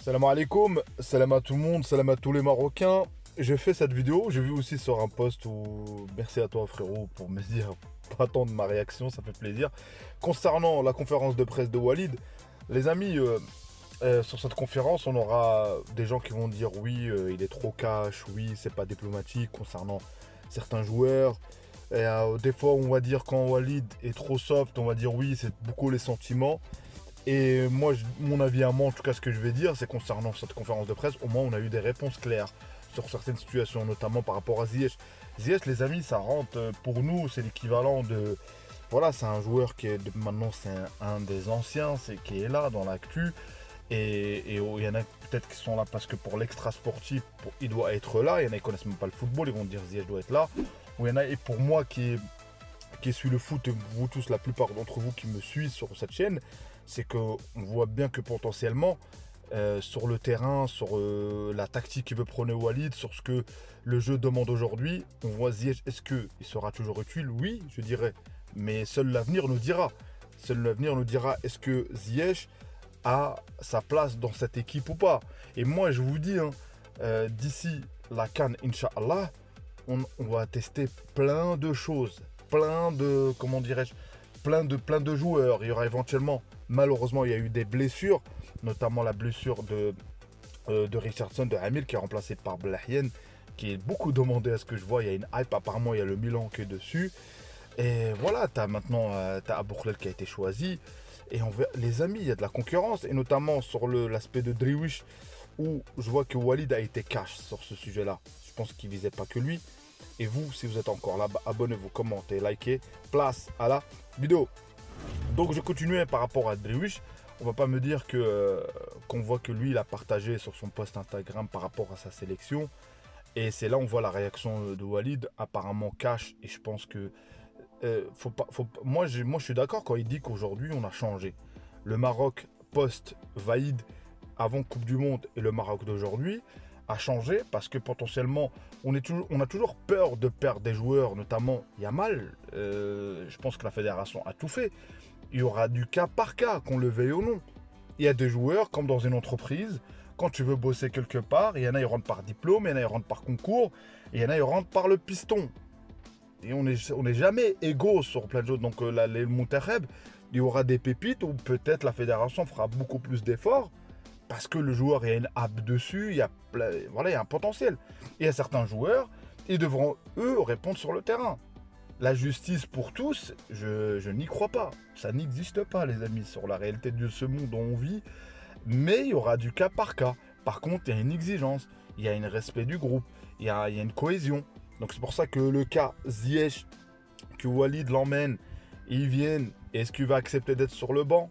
Salam alaikum, salam à tout le monde, salam à tous les Marocains. J'ai fait cette vidéo, j'ai vu aussi sur un post où merci à toi frérot pour me dire pas tant de ma réaction, ça fait plaisir. Concernant la conférence de presse de Walid, les amis, sur cette conférence, on aura des gens qui vont dire oui, il est trop cash, oui, c'est pas diplomatique concernant certains joueurs. Et, des fois, on va dire quand Walid est trop soft, on va dire oui, c'est beaucoup les sentiments. Et moi, mon avis à moi, en tout cas, ce que je vais dire, c'est concernant cette conférence de presse, au moins on a eu des réponses claires sur certaines situations, notamment par rapport à Ziyech. Ziyech, les amis, ça rentre pour nous, c'est l'équivalent de. Voilà, c'est un joueur qui est maintenant, c'est un des anciens, c'est qui est là dans l'actu. Et il y en a peut-être qui sont là parce que pour l'extra sportif, il doit être là. Il y en a qui connaissent même pas le football, ils vont dire Ziyech doit être là. Ou il y en a, et pour moi qui suit le foot, et vous tous, la plupart d'entre vous qui me suivent sur cette chaîne, c'est qu'on voit bien que potentiellement, sur le terrain, sur la tactique qu'il veut prôner Walid, sur ce que le jeu demande aujourd'hui, on voit Ziyech, est-ce qu'il sera toujours utile? Oui, je dirais. Mais seul l'avenir nous dira. Seul l'avenir nous dira est-ce que Ziyech a sa place dans cette équipe ou pas. Et moi, je vous dis, hein, d'ici la CAN, Inch'Allah, on va tester plein de choses, plein de, comment dirais-je, plein de joueurs. Il y aura éventuellement, malheureusement, il y a eu des blessures, notamment la blessure de Richardson, de Hamil, qui est remplacé par Blahien, qui est beaucoup demandé à ce que je vois. Il y a une hype, apparemment, il y a le Milan qui est dessus. Et voilà, tu as maintenant t'as Aboukhlel qui a été choisi. Et les amis, il y a de la concurrence, et notamment sur l'aspect de Driwish, où je vois que Walid a été cash sur ce sujet-là. Je pense qu'il visait pas que lui. Et vous, si vous êtes encore là, abonnez-vous, commentez, likez. Place à la vidéo. Donc je continuais par rapport à Driwish. On va pas me dire qu'on voit que lui, il a partagé sur son post Instagram par rapport à sa sélection. Et c'est là on voit la réaction de Walid, apparemment cash. Et je pense que moi, je suis d'accord quand il dit qu'aujourd'hui on a changé. Le Maroc post-Vaïd, avant Coupe du Monde, et le Maroc d'aujourd'hui a changé parce que potentiellement on a toujours peur de perdre des joueurs, notamment Yamal. Je pense que la fédération a tout fait. Il y aura du cas par cas, qu'on le veuille ou non. Il y a des joueurs, comme dans une entreprise, quand tu veux bosser quelque part, il y en a qui rentrent par diplôme, il y en a qui rentrent par concours, et il y en a qui rentrent par le piston. Et on n'est jamais égaux sur plein de choses. Donc les Monterrey, il y aura des pépites où peut-être la fédération fera beaucoup plus d'efforts parce que le joueur, il y a une app dessus, voilà, il y a un potentiel. Et il y a certains joueurs, ils devront, eux, répondre sur le terrain. La justice pour tous, je n'y crois pas. Ça n'existe pas, les amis, sur la réalité de ce monde dont on vit. Mais il y aura du cas par cas. Par contre, il y a une exigence, il y a un respect du groupe, il y a une cohésion. Donc c'est pour ça que le cas Ziyech, que Walid l'emmène, ils viennent, est-ce qu'il va accepter d'être sur le banc?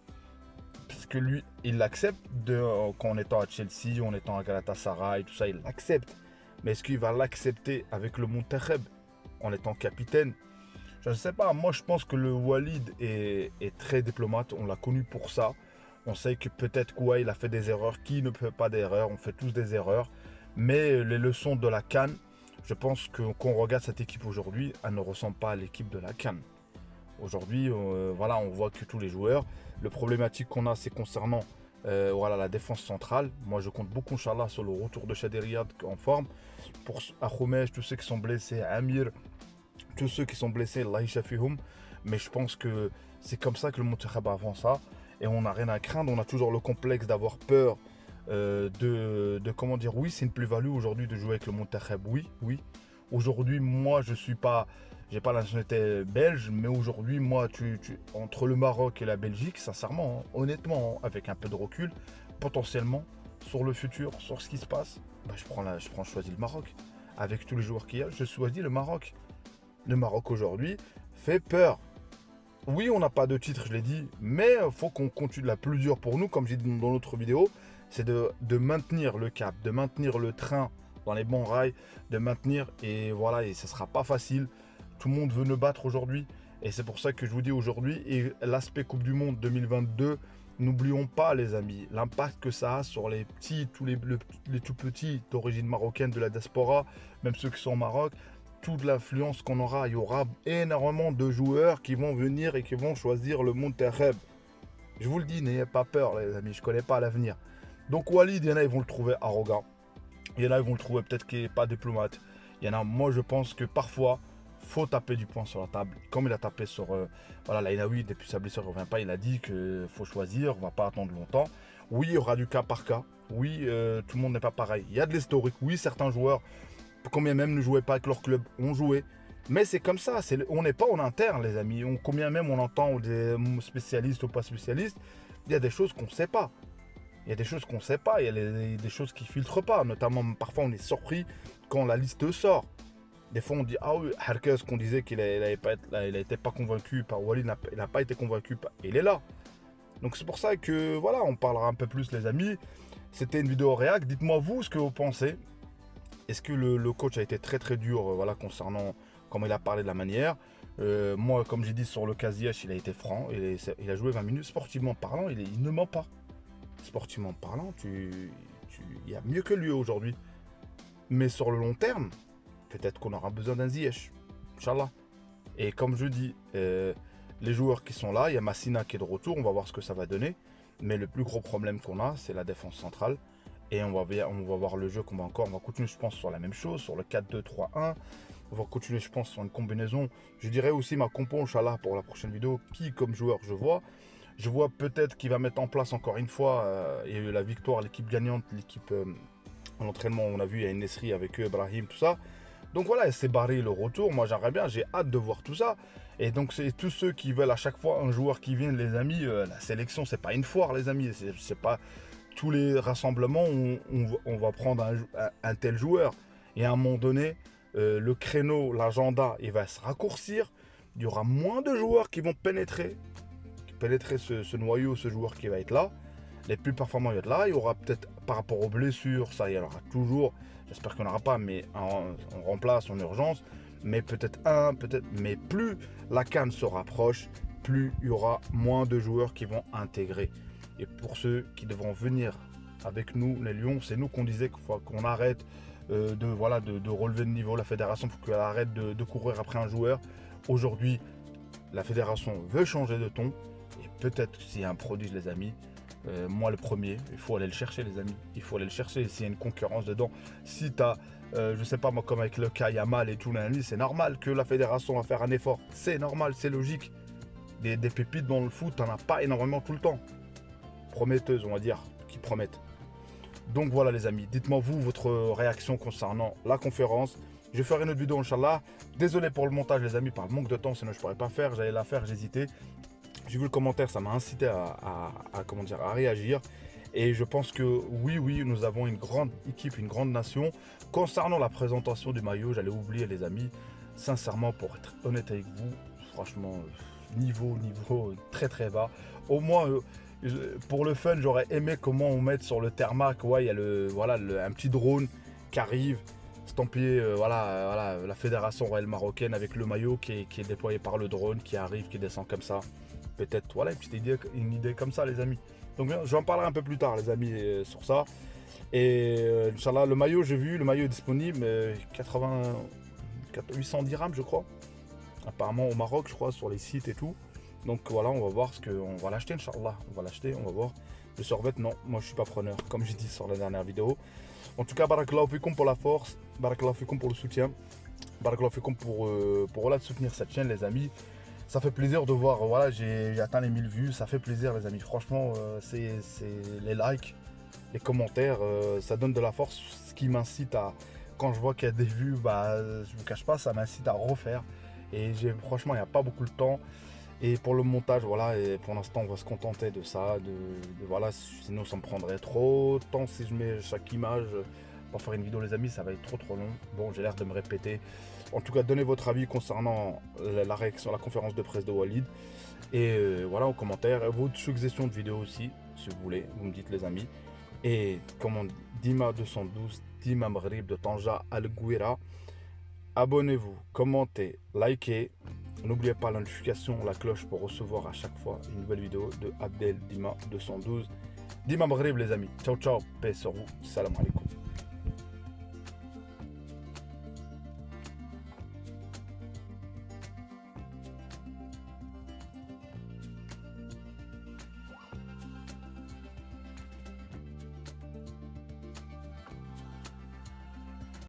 Parce que lui, il l'accepte en étant à Chelsea, en étant à Galatasaray, tout ça, il l'accepte. Mais est-ce qu'il va l'accepter avec le Monterrey en étant capitaine? Je ne sais pas, moi je pense que le Walid est très diplomate, on l'a connu pour ça. On sait que peut-être quoi, il a fait des erreurs, qui ne fait pas d'erreurs, on fait tous des erreurs. Mais les leçons de la CAN, je pense que qu'on regarde cette équipe aujourd'hui, elle ne ressemble pas à l'équipe de la CAN. Aujourd'hui, voilà, on voit que tous les joueurs, le problématique qu'on a, c'est concernant voilà, la défense centrale. Moi, je compte beaucoup, Inch'Allah, sur le retour de Chadé Riyad en forme. Pour Achoumej, tous ceux qui sont blessés, Amir, tous ceux qui sont blessés, Allah Shafihum. Mais je pense que c'est comme ça que le Monterrey avancera. Et on n'a rien à craindre. On a toujours le complexe d'avoir peur de comment dire. Oui, c'est une plus-value aujourd'hui de jouer avec le Monterrey. Oui, oui. Aujourd'hui, moi, je suis pas. J'ai pas la nationalité belge, mais aujourd'hui, moi, entre le Maroc et la Belgique, sincèrement, hein, honnêtement, hein, avec un peu de recul, potentiellement, sur le futur, sur ce qui se passe, bah, je choisis le Maroc. Avec tous les joueurs qu'il y a, je choisis le Maroc. Le Maroc aujourd'hui fait peur. Oui, on n'a pas de titre, je l'ai dit, mais il faut qu'on continue. La plus dure pour nous, comme j'ai dit dans l'autre vidéo, c'est de maintenir le cap, de maintenir le train dans les bons rails, de maintenir, et voilà, et ce ne sera pas facile. Tout le monde veut nous battre aujourd'hui, et c'est pour ça que je vous dis aujourd'hui, et l'aspect Coupe du Monde 2022, n'oublions pas les amis, l'impact que ça a sur les petits, les tout petits d'origine marocaine de la diaspora, même ceux qui sont au Maroc, toute l'influence qu'on aura. Il y aura énormément de joueurs qui vont venir et qui vont choisir le Monterrey. Je vous le dis, n'ayez pas peur les amis, je ne connais pas l'avenir. Donc Walid, il y en a, ils vont le trouver arrogant. Il y en a, ils vont le trouver peut-être qu'il n'est pas diplomate. Il y en a, moi je pense que parfois, faut taper du poing sur la table. Comme il a tapé sur voilà, l'Ainaoui, depuis sa blessure, il ne revient pas. Il a dit qu'il faut choisir, on ne va pas attendre longtemps. Oui, il y aura du cas par cas. Oui, tout le monde n'est pas pareil. Il y a de l'historique. Oui, certains joueurs, combien même ne jouaient pas avec leur club, ont joué. Mais c'est comme ça. On n'est pas en interne, les amis. Combien même on entend des spécialistes ou pas spécialistes, il y a des choses qu'on ne sait pas. Il y a des choses qu'on ne sait pas. Il y a des choses qui ne filtrent pas. Notamment, parfois, on est surpris quand la liste sort. Des fois, on dit, ah oui, Harkes, qu'on disait qu'il n'était pas convaincu par Walid, il n'a pas été convaincu, il est là. Donc c'est pour ça que, voilà, on parlera un peu plus, les amis. C'était une vidéo réac. Dites-moi, vous, ce que vous pensez. Est-ce que le coach a été très, très dur, voilà, concernant comment il a parlé de la manière. Moi, comme j'ai dit sur le cas Ziyech, il a été franc. Il a joué 20 minutes. Sportivement parlant, il ne ment pas. Sportivement parlant, il y a mieux que lui aujourd'hui. Mais sur le long terme, peut-être qu'on aura besoin d'un Ziyech. Inch'Allah. Et comme je dis, les joueurs qui sont là, il y a Massina qui est de retour, on va voir ce que ça va donner. Mais le plus gros problème qu'on a, c'est la défense centrale. Et on va voir le jeu qu'on va encore. On va continuer, je pense, sur la même chose, sur le 4-2-3-1. On va continuer, je pense, sur une combinaison. Je dirais aussi ma compo, Inch'Allah, pour la prochaine vidéo, qui comme joueur je vois. Je vois peut-être qu'il va mettre en place encore une fois, il y a eu la victoire, l'équipe gagnante, l'équipe en entraînement, on a vu, il y a une Nesri avec eux, Ibrahim, tout ça. Donc voilà, c'est barré le retour. Moi, j'aimerais bien, j'ai hâte de voir tout ça. Et donc, c'est tous ceux qui veulent à chaque fois un joueur qui vient, les amis. La sélection, c'est pas une foire, les amis. C'est pas tous les rassemblements où on va prendre un tel joueur. Et à un moment donné, le créneau, l'agenda, il va se raccourcir. Il y aura moins de joueurs qui vont pénétrer ce noyau, ce joueur qui va être là. Les plus performants vont être là. Il y aura peut-être, par rapport aux blessures, ça, il y en aura toujours. J'espère qu'il n'y en aura pas, mais on remplace en urgence. Mais peut-être mais plus la CAN se rapproche, plus il y aura moins de joueurs qui vont intégrer. Et pour ceux qui devront venir avec nous, les Lions, c'est nous qu'on disait qu'il faut qu'on arrête de relever le niveau. La fédération, il faut qu'elle arrête de courir après un joueur. Aujourd'hui, la fédération veut changer de ton. Et peut-être s'il y a un produit, les amis, moi le premier, il faut aller le chercher, les amis. Il faut aller le chercher s'il y a une concurrence dedans. Si tu as, je sais pas moi, comme avec le cas Yamal et tout, c'est normal que la fédération va faire un effort. C'est normal, c'est logique. Des pépites dans le foot, t'en as pas énormément tout le temps. Prometteuses, on va dire, qui promettent. Donc voilà, les amis, dites-moi vous votre réaction concernant la conférence. Je vais faire une autre vidéo, Inch'Allah. Désolé pour le montage, les amis, par le manque de temps, sinon je pourrais pas faire. J'allais la faire, j'hésitais. J'ai vu le commentaire, ça m'a incité à réagir. Et je pense que oui, nous avons une grande équipe, une grande nation. Concernant la présentation du maillot, j'allais oublier, les amis. Sincèrement, pour être honnête avec vous, franchement, niveau très très bas. Au moins, pour le fun, j'aurais aimé comment on mette sur le tarmac. Ouais, il y a un petit drone qui arrive. Estampillé, la fédération royale marocaine avec le maillot qui est déployé par le drone, qui arrive, qui descend comme ça. Peut-être, voilà, une idée comme ça, les amis. Donc, j'en parlerai un peu plus tard, les amis, sur ça. Et Inch'Allah, le maillot, j'ai vu, le maillot est disponible, 800 dirhams, je crois. Apparemment au Maroc, je crois, sur les sites et tout. Donc voilà, on va voir on va l'acheter, Inch'Allah. On va l'acheter, on va voir. Le survêt, non, moi je suis pas preneur, comme j'ai dit sur la dernière vidéo. En tout cas, barakallahu fikoum pour la force, barakallahu fikoum pour le soutien, barakallahu fikoum pour soutenir cette chaîne, les amis. Ça fait plaisir de voir, voilà, j'ai atteint les 1000 vues, ça fait plaisir, les amis. Franchement, c'est les likes, les commentaires, ça donne de la force, ce qui m'incite à, quand je vois qu'il y a des vues, je vous cache pas, ça m'incite à refaire. Et franchement, il n'y a pas beaucoup de temps. Et pour le montage, voilà, et pour l'instant, on va se contenter de ça, voilà, sinon ça me prendrait trop de temps si je mets chaque image. Pour faire une vidéo, les amis, ça va être trop long. Bon, j'ai l'air de me répéter. En tout cas, donnez votre avis concernant la réaction à la conférence de presse de Walid. Et voilà, en commentaire, vos suggestions de vidéos aussi, si vous voulez, vous me dites, les amis. Et comme on dit, Dima 212, Dima Maghrib de Tanja Al Gouira. Abonnez-vous, commentez, likez. N'oubliez pas la notification, la cloche pour recevoir à chaque fois une nouvelle vidéo de Abdel Dima 212. Dima Maghrib, les amis. Ciao, ciao. Paix sur vous. Salam alaikum.